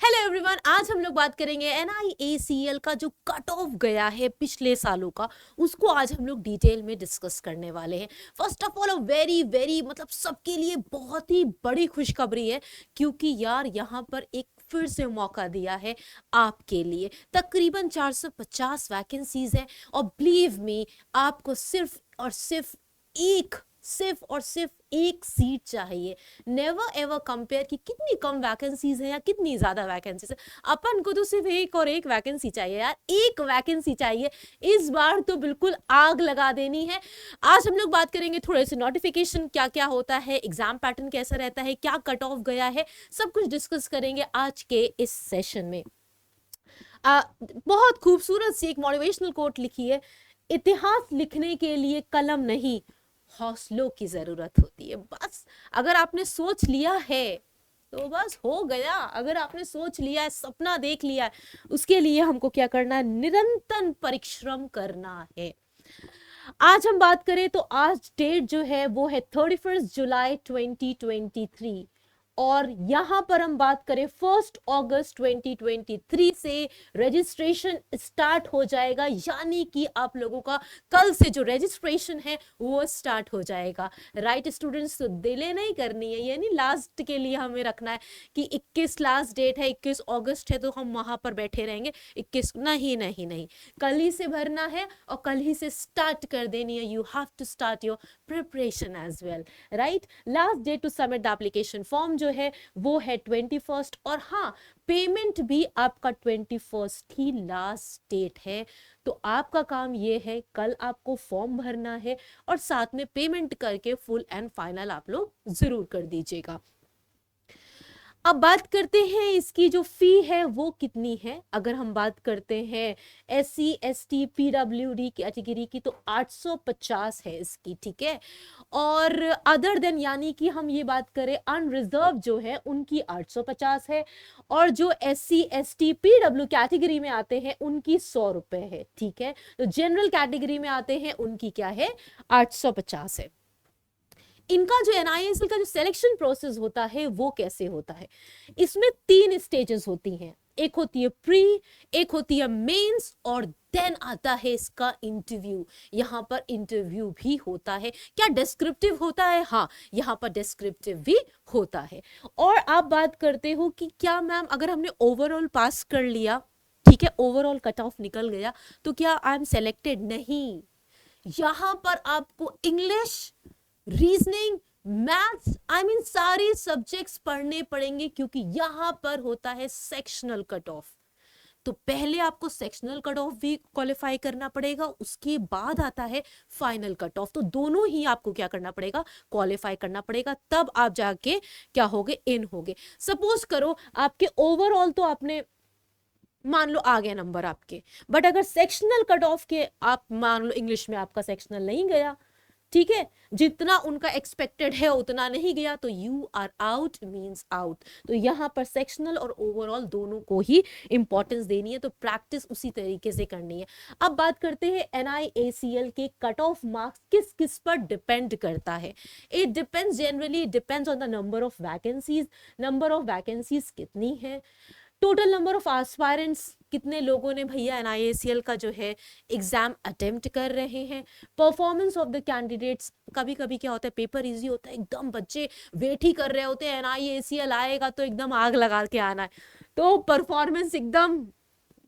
Hello everyone, आज हम लोग बात करेंगे एनआईएसीएल का जो कट ऑफ गया है पिछले सालों का, उसको आज हम लोग डिटेल में डिस्कस करने वाले हैं। First of all very very मतलब सबके लिए बहुत ही बड़ी खुशखबरी है, क्योंकि यार यहाँ पर एक फिर से मौका दिया है आपके लिए। तकरीबन 450 वैकेंसीज है और बिलीव मी, आपको सिर्फ एक सीट चाहिए। नेवर एवर कंपेयर कि कितनी कम वैकेंसीज है या कितनी ज्यादा वैकेंसीज है। अपन को तो सिर्फ एक और एक वैकेंसी चाहिए यार, एक वैकेंसी चाहिए। इस बार तो बिल्कुल आग लगा देनी है। आज हम लोग बात करेंगे थोड़े से नोटिफिकेशन क्या क्या होता है, एग्जाम पैटर्न कैसा रहता है, क्या कट ऑफ गया है, सब कुछ डिस्कस करेंगे आज के इस सेशन में। बहुत खूबसूरत सी एक मोटिवेशनल कोट लिखी है, इतिहास लिखने के लिए कलम नहीं, हौसलों की जरूरत होती है। बस अगर आपने सोच लिया है तो बस हो गया। अगर आपने सोच लिया है, सपना देख लिया है, उसके लिए हमको क्या करना है? निरंतर परिश्रम करना है। आज हम बात करें तो आज डेट जो है वो है 31 जुलाई 2023 और यहां पर हम बात करें 1 अगस्त 2023 से रजिस्ट्रेशन स्टार्ट हो जाएगा। यानी कि आप लोगों का कल से जो रजिस्ट्रेशन है वो स्टार्ट हो जाएगा। राइट स्टूडेंट्स, तो डिले नहीं करनी है, यानी लास्ट के लिए हमें रखना है कि 21 लास्ट डेट है, 21 अगस्त है तो हम वहां पर बैठे रहेंगे। 21 नहीं नहीं नहीं, कल ही से भरना है और कल ही से स्टार्ट कर देनी है। You have to start your preparation as well. Right, last date to submit the application form जो है वो है 21 और हाँ, पेमेंट भी आपका 21 ही लास्ट डेट है। तो आपका काम ये है, कल आपको फॉर्म भरना है और साथ में पेमेंट करके फुल एंड फाइनल आप लोग जरूर कर दीजिएगा। अब बात करते हैं इसकी जो फी है वो कितनी है। अगर हम बात करते हैं SC ST PWD कैटेगरी की तो 850 है इसकी, ठीक है। और अदर देन यानी कि हम ये बात करें अनरिजर्व जो है उनकी 850 है और जो SC ST PW कैटेगरी में आते हैं उनकी 100 रुपए है, ठीक है। तो जनरल कैटेगरी में आते हैं उनकी क्या है? 850 है। इनका जो एनआईएसएल का जो सिलेक्शन प्रोसेस होता है वो कैसे होता है? इसमें 3 स्टेजेस होती हैं। एक होती है प्री, एक होती है मेंस और देन आता है इसका इंटरव्यू। यहाँ पर इंटरव्यू भी होता है। क्या डिस्क्रिप्टिव होता है? हाँ, यहाँ पर डिस्क्रिप्टिव भी होता है। और आप बात करते हो कि क्या मैम अगर हमने ओवरऑल पास कर लिया, ठीक है, ओवरऑल कट ऑफ निकल गया, तो क्या आई एम सेलेक्टेड? नहीं, यहां पर आपको English, reasoning, maths, I mean सारे सब्जेक्ट्स पढ़ने पड़ेंगे, क्योंकि यहां पर होता है सेक्शनल कट ऑफ। तो पहले आपको सेक्शनल कट ऑफ भी क्वालिफाई करना पड़ेगा, उसके बाद आता है फाइनल कट ऑफ। तो दोनों ही आपको क्या करना पड़ेगा? क्वालिफाई करना पड़ेगा, तब आप जाके क्या होगे? इन होगे। सपोज करो आपके ओवरऑल तो आपने मान लो आ गया नंबर आपके, बट अगर सेक्शनल कट ऑफ के आप मान लो इंग्लिश में आपका सेक्शनल नहीं गया, ठीक है, जितना उनका एक्सपेक्टेड है उतना नहीं गया, तो you are out, means out. तो यहां पर सेक्शनल और ओवरऑल दोनों को ही इंपॉर्टेंस देनी है, तो प्रैक्टिस उसी तरीके से करनी है। अब बात करते हैं एनआईएसीएल के कट ऑफ मार्क्स किस किस पर डिपेंड करता है। It depends, generally depends on the number of vacancies. Number of vacancies कितनी है, टोटल नंबर ऑफ एस्पायरेंट्स, कितने लोगों ने भैया एनआईएसीएल का जो है एग्जाम अटेम्प्ट कर रहे हैं, परफॉर्मेंस ऑफ द कैंडिडेट्स। कभी कभी क्या होता है, पेपर इजी होता है, एकदम बच्चे वेट ही कर रहे होते हैं एनआईएसीएल आएगा तो एकदम आग लगा के आना है, तो परफॉर्मेंस एकदम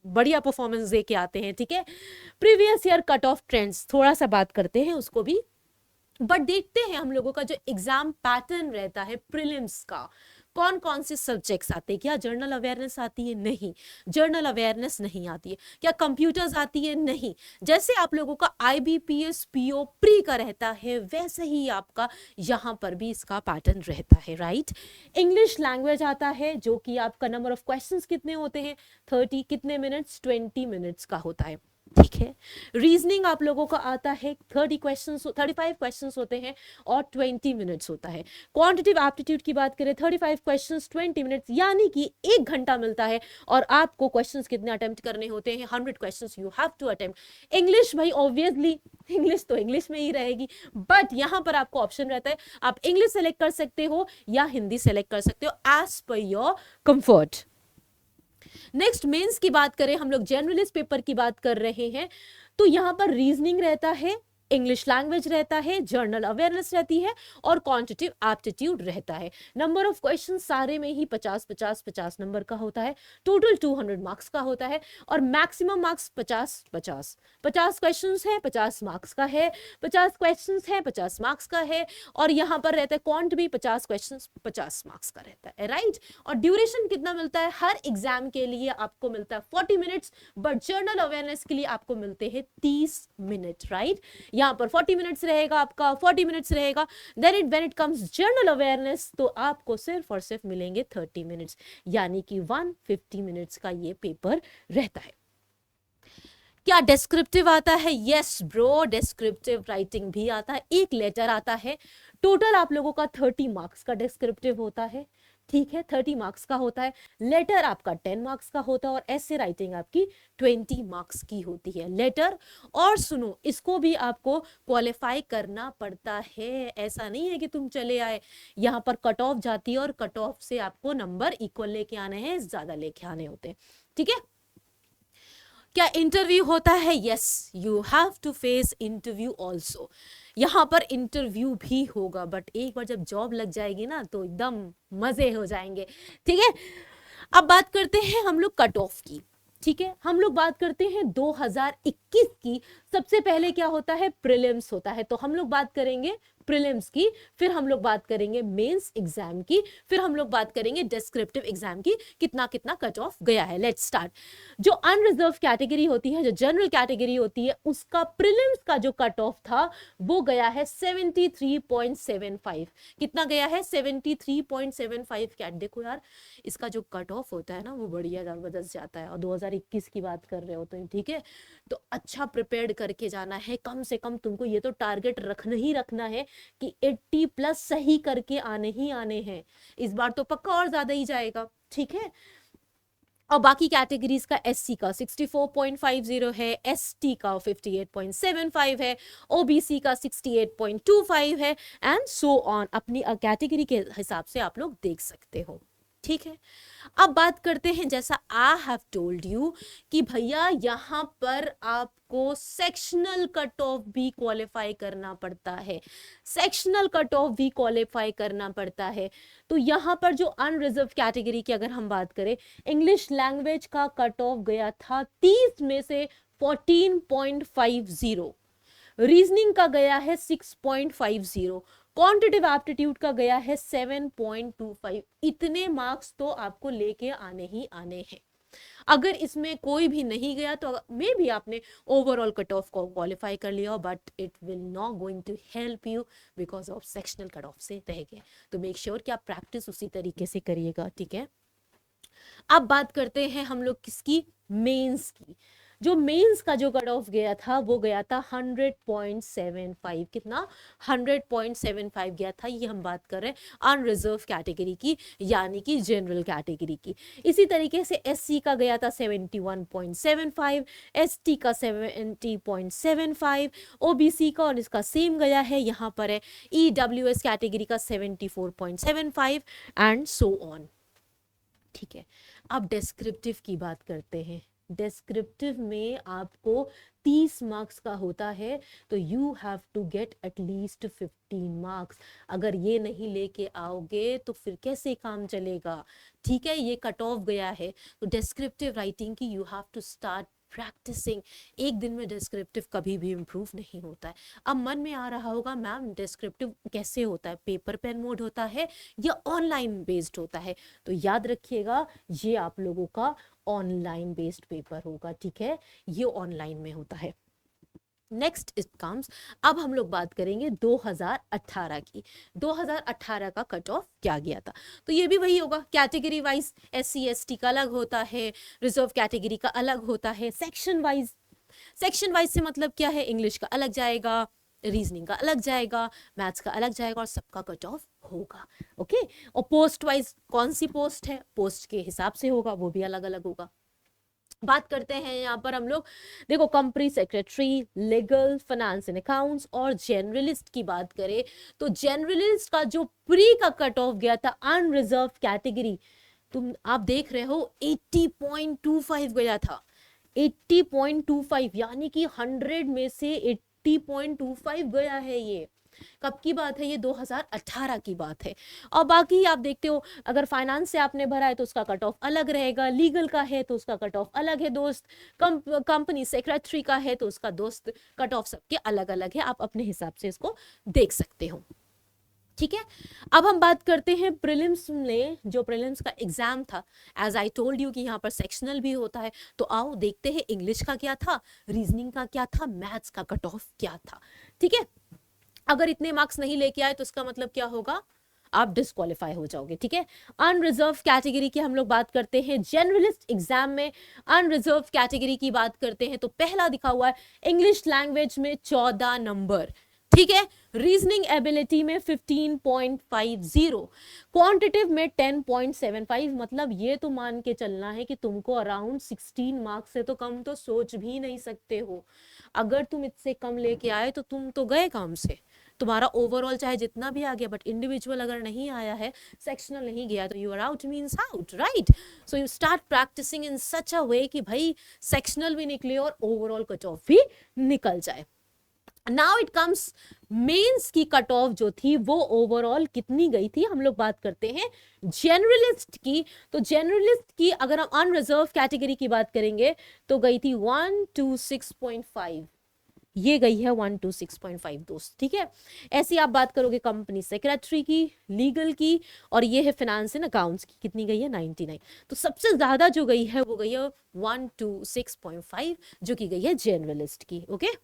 बढ़िया परफॉर्मेंस दे के आते हैं, ठीक है। Previous year cut off trends थोड़ा सा बात करते हैं उसको भी, बट देखते हैं हम लोगों का जो एग्जाम पैटर्न रहता है प्रीलिम्स का, कौन कौन से सब्जेक्ट्स आते हैं। क्या जर्नल अवेयरनेस आती है? नहीं, जर्नल अवेयरनेस नहीं आती है। क्या कंप्यूटर्स आती है? नहीं। जैसे आप लोगों का आईबीपीएस पीओ प्री का रहता है, वैसे ही आपका यहाँ पर भी इसका पैटर्न रहता है। राइट, इंग्लिश लैंग्वेज आता है, जो कि आपका नंबर ऑफ क्वेश्चंस कितने होते हैं? 30। कितने मिनट्स? 20 मिनट्स का होता है, ठीक है। रीजनिंग आप लोगों का आता है 35 क्वेश्चंस होते हैं और 20 मिनट्स होता है। क्वांटिटिव एप्टीट्यूड की बात करें, 35 क्वेश्चंस 20 मिनट्स, यानी कि 1 घंटा मिलता है और आपको क्वेश्चंस कितने अटेम्प्ट करने होते हैं? 100 questions you have to attempt. English भाई ऑब्वियसली इंग्लिश तो इंग्लिश में ही रहेगी, बट यहां पर आपको ऑप्शन रहता है, आप इंग्लिश सेलेक्ट कर सकते हो या हिंदी सेलेक्ट कर सकते हो, as per your comfort. Next mains की बात करें, हम लोग जनरलिस्ट पेपर की बात कर रहे हैं, तो यहाँ पर रीजनिंग रहता है, इंग्लिश लैंग्वेज रहता है, जर्नल अवेयरनेस रहती है और क्वांटिटेटिव एप्टीट्यूड रहता है। नंबर ऑफ क्वेश्चन सारे में ही 50 नंबर का होता है, टोटल 200 मार्क्स का होता है और मैक्सिमम मार्क्स 50 क्वेश्चंस है 50 मार्क्स का है, 50 क्वेश्चंस है 50 मार्क्स का है और यहाँ पर रहता है क्वांट भी 50 क्वेश्चंस 50 मार्क्स का रहता है, राइट। और ड्यूरेशन कितना मिलता है, हर एग्जाम के लिए आपको मिलता है 40 मिनट्स, बट जर्नल अवेयरनेस के लिए आपको मिलते हैं 30 मिनट, राइट। यहाँ पर 40 मिनट्स रहेगा आपका, 40 मिनट्स रहेगा, then when it comes general awareness तो आपको सिर्फ और सिर्फ मिलेंगे 30 मिनट्स, यानी कि 150 मिनट्स का ये पेपर रहता है। क्या डिस्क्रिप्टिव आता है? यस ब्रो, डिस्क्रिप्टिव राइटिंग भी आता है, एक लेटर आता है। टोटल आप लोगों का 30 मार्क्स का डिस्क्रिप्टिव होता है, ठीक है, 30 मार्क्स का होता है। लेटर आपका 10 मार्क्स का होता है और ऐसे राइटिंग आपकी 20 मार्क्स की होती है, लेटर। और सुनो, इसको भी आपको क्वालिफाई करना पड़ता है, ऐसा नहीं है कि तुम चले आए, यहाँ पर कट ऑफ जाती है और कट ऑफ से आपको नंबर इक्वल लेके आने हैं, ज्यादा लेके आने होते हैं, ठीक है। क्या इंटरव्यू होता है? Yes, you have to face interview also, यहाँ पर इंटरव्यू भी होगा, बट एक बार जब जॉब लग जाएगी ना तो एकदम मजे हो जाएंगे, ठीक है। अब बात करते हैं हम लोग कट ऑफ की, ठीक है, हम लोग बात करते हैं 2021 की। सबसे पहले क्या होता है, प्रीलिम्स होता है, तो हम लोग बात करेंगे प्रीलिम्स की, फिर हम लोग बात करेंगे मेंस एग्जाम की, फिर हम लोग बात करेंगे डिस्क्रिप्टिव एग्जाम की, कितना कितना कट ऑफ गया है। Let's start. जो अनरिजर्व कैटेगरी होती है, जो जनरल कैटेगरी होती है, उसका प्रीलिम्स का जो कट ऑफ था वो गया है 73.75। कितना गया है? 73.75। क्या देखो यार, इसका जो कट ऑफ होता है ना वो बढ़िया जबरदस्त जाता है, और 2021 की बात कर रहे हो तो ठीक है, तो अच्छा प्रिपेयर्ड करके जाना है। कम से कम तुमको ये तो टारगेट रखना ही रखना है कि 80 प्लस सही करके आने ही आने हैं, इस बार तो पक्का और ज्यादा ही जाएगा, ठीक है। और बाकी कैटेगरीज का एससी का 64.50 है, एसटी का 58.75 है, ओबीसी का 68.25 है, एंड सो ऑन। अपनी कैटेगरी के हिसाब से आप लोग देख सकते हो, ठीक है। अब बात करते हैं, जैसा आई हैव टोल्ड यू कि भैया यहाँ पर आपको सेक्शनल कट ऑफ भी क्वालिफाई करना पड़ता है, सेक्शनल कट ऑफ भी क्वालिफाई करना पड़ता है। तो यहाँ पर जो अनरिजर्व कैटेगरी की अगर हम बात करें, इंग्लिश लैंग्वेज का कट ऑफ गया था 30 में से 14.50, रीजनिंग का गया है 6.50, क्वांटिटेटिव एप्टीट्यूड का गया है 7.25। इतने मार्क्स तो आपको लेके आने ही आने हैं। अगर इसमें कोई भी नहीं गया तो मे भी आपने ओवरऑल कट ऑफ को क्वालिफाई कर लिया, but it will not going to help you because of sectional cut off से रह गए। तो मेक श्योर कि आप प्रैक्टिस उसी तरीके से करिएगा, ठीक है। अब बात करते हैं हम लोग किसकी, मेंस की। जो मेंस का जो कट ऑफ गया था वो गया था 100.75। कितना? 100.75 गया था। ये हम बात कर रहे हैं अनरिजर्व कैटेगरी की, यानी कि जनरल कैटेगरी की। इसी तरीके से एससी का गया था 71.75, एसटी का 70.75, ओबीसी का और इसका सेम गया है, यहाँ पर है ईडब्ल्यूएस कैटेगरी का 74.75 एंड सो ऑन, ठीक है। अब डिस्क्रिप्टिव की बात करते हैं। डिस्क्रिप्टिव में आपको 30 मार्क्स का होता है, तो you have to get at least 15 marks. अगर ये नहीं लेके आओगे तो फिर कैसे काम चलेगा, ठीक है। ये कट ऑफ गया है, तो डिस्क्रिप्टिव राइटिंग की you have to start practising. एक दिन में डिस्क्रिप्टिव कभी भी इम्प्रूव नहीं होता है। अब मन में आ रहा होगा मैम डिस्क्रिप्टिव कैसे होता है, पेपर पेन मोड होता है या ऑनलाइन बेस्ड होता है? तो याद रखिएगा ये आप लोगों का ऑनलाइन बेस्ड पेपर होगा, ठीक है, ये ऑनलाइन में होता है। नेक्स्ट इट कम्स, अब हम लोग बात करेंगे 2018 की। 2018 का कट ऑफ क्या गया था, तो ये भी वही होगा, कैटेगरी वाइज एससी एसटी का अलग होता है, रिजर्व कैटेगरी का अलग होता है, सेक्शन वाइज। सेक्शन वाइज से मतलब क्या है, इंग्लिश का अलग जाएगा, रीजनिंग का अलग जाएगा, मैथ्स का अलग जाएगा और सबका कट ऑफ होगा, ओके। और पोस्ट वाइज कौन सी पोस्ट है, पोस्ट के हिसाब से होगा, वो भी अलग अलग होगा। बात करते हैं यहाँ पर हम लोग, देखो company secretary, legal, finance and accounts और जनरलिस्ट की बात करें तो जनरलिस्ट का जो प्री का कट ऑफ गया था अनरिजर्व कैटेगरी आप देख रहे हो 80.25 गया था, 80.25, यानी कि 100 में से 80.25 गया है। ये कब की बात है? ये 2018 की बात है। और बाकी आप देखते हो, अगर फाइनेंस से आपने भरा है तो उसका कट ऑफ अलग रहेगा, लीगल का है तो उसका कट ऑफ अलग है दोस्त, कंपनी सेक्रेटरी का है तो उसका दोस्त कट ऑफ सबके अलग अलग है। आप अपने हिसाब से इसको देख सकते हो, ठीक है। अब हम बात करते हैं प्रीलिम्स में, जो प्रीलिम्स का एग्जाम था, एज आई टोल्ड यू कि यहाँ पर सेक्शनल भी होता है। तो आओ देखते हैं इंग्लिश का क्या था, रीजनिंग का क्या था, मैथ्स का कट ऑफ क्या था, ठीक है। अगर इतने मार्क्स नहीं लेके आए तो इसका मतलब क्या होगा? आप डिस्क्वालीफाई हो जाओगे, ठीक है। अनरिजर्व कैटेगरी की हम लोग बात करते हैं। जनरलिस्ट एग्जाम में अनरिजर्व कैटेगरी की बात करते हैं तो पहला दिखा हुआ है इंग्लिश लैंग्वेज में 14 नंबर, ठीक है। रीजनिंग एबिलिटी में 15.50, क्वांटिटिव में 10.75। मतलब ये तो मान के चलना है कि तुमको अराउंड 16 मार्क्स से तो कम तो सोच भी नहीं सकते हो। अगर तुम इससे कम लेके आए तो तुम तो गए काम से, तुम्हारा ओवरऑल चाहे जितना भी आ गया, बट इंडिविजुअल अगर नहीं आया है, सेक्शनल नहीं गया, तो you are out means out, right. So you start practicing in such a way कि भाई सेक्शनल भी निकले और ओवरऑल कट ऑफ भी निकल जाए। नाउ इट कम्स मेंस की कट ऑफ जो थी वो ओवरऑल कितनी गई थी, हम लोग बात करते हैं जनरलिस्ट की। तो जनरलिस्ट की अगर हम अनरिजर्व कैटेगरी की बात करेंगे तो गई थी 126.5, ये गई है 126.5 दोस्त, ठीक है। ऐसी आप बात करोगे कंपनी सेक्रेटरी की, लीगल की, और ये है फाइनेंस एंड अकाउंट्स की, कितनी गई है 99। तो सबसे ज्यादा जो गई है वो गई है 126.5, जो की गई है जनरलिस्ट की, ओके।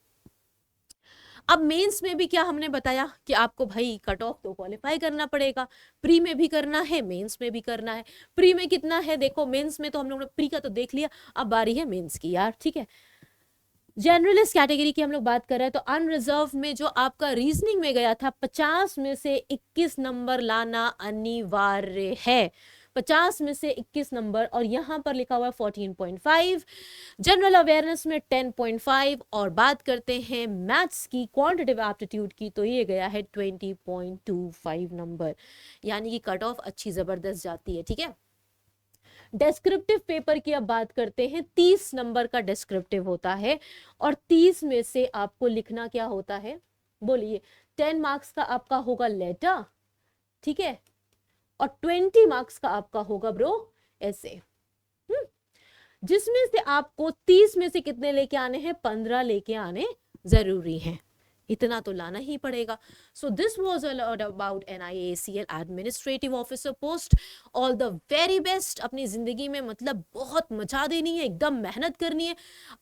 अब मेंस में भी क्या हमने बताया कि आपको भाई कट ऑफ तो क्वालिफाई करना पड़ेगा, प्री में भी करना है, मेंस में भी करना है। प्री में कितना है देखो, मेंस में तो हम लोग ने प्री का तो देख लिया, अब बारी है मेंस की यार, ठीक है। जनरलिस्ट कैटेगरी की हम लोग बात कर रहे हैं तो अनरिजर्व में जो आपका रीजनिंग में गया था 50 में से 21 नंबर लाना अनिवार्य है, 50 में से 21 नंबर, और यहां पर लिखा हुआ है 14.5। जनरल अवेयरनेस में 10.5, और बात करते हैं मैथ्स की क्वांटिटेटिव एप्टीट्यूड की तो ये गया है 20.25 नंबर, यानी कि कट ऑफ अच्छी जबरदस्त जाती है, ठीक है। डेस्क्रिप्टिव पेपर की अब बात करते हैं। 30 नंबर का डेस्क्रिप्टिव होता है और 30 में से आपको लिखना क्या होता है, बोलिए। 10 मार्क्स का आपका होगा लेटर, ठीक है, और 20 मार्क्स का आपका होगा ब्रो ऐसे, जिसमें से आपको 30 में से कितने लेके आने हैं, 15 लेके आने जरूरी हैं, इतना तो लाना ही पड़ेगा। So this was all about NIACL administrative officer post. All the very best. अपनी जिंदगी में मतलब बहुत मजा देनी है, एकदम मेहनत करनी है।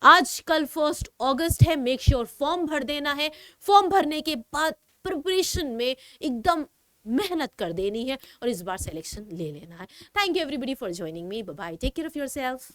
आज कल 1 अगस्त है, मेक श्योर फॉर्म भर देना है। फॉर्म भरने के बाद प्रिपरेशन में एकदम मेहनत कर देनी है और इस बार सिलेक्शन ले लेना है। Thank you everybody for joining me, bye bye, take care of yourself.